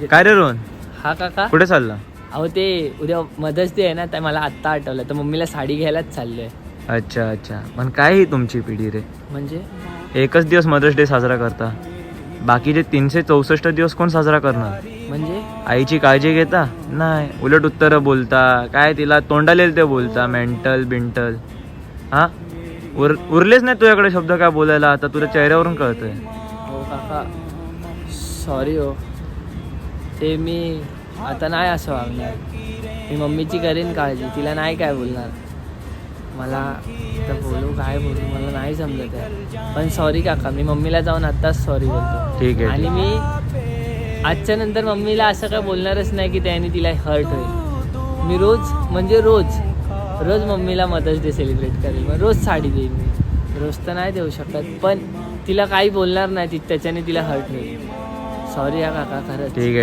काय रे रोहन, हा काका, कुठे चालला? अहो ते उद्या मदर्स डे आहे ना, तर मला आत्ता आठवलं, तर मम्मीला साडी घ्यायलाच चाललोय. अच्छा अच्छा, पण काय ही तुमची पिढी रे. म्हणजे एकच दिवस मदर्स डे साजरा करता, बाकीचे 364 दिवस कोण साजरा करणार? म्हणजे आईची काळजी घेता नाही, उलट उत्तरं बोलता, काय तिला तोंडाला येईल ते बोलता, मेंटल बिंटल. हा उरलेच नाही तुझ्याकडे शब्द काय बोलायला, आता तुझ्या चेहऱ्यावरून कळतंय. हो काका, सॉरी हो. ते मी आता नाही असं वागणार. मी मम्मीची करेन काळजी, तिला नाही काय बोलणार. मला तर बोलू काय बोलू मला नाही समजत आहे, पण सॉरी काका, मी मम्मीला जाऊन आत्ताच सॉरी बोलतो. ठीक आहे. आणि मी आजच्या नंतर मम्मीला असं काय बोलणारच नाही की त्याने तिला हर्ट होईल. मी रोज म्हणजे रोज मम्मीला मदर्स डे सेलिब्रेट करेल, मग रोज साडी देईन. मी रोज तर नाही देऊ शकत, पण तिला काही बोलणार नाही, त्याच्याने तिला हर्ट होईल. सॉरी हा काका, खरंच. ठीक आहे.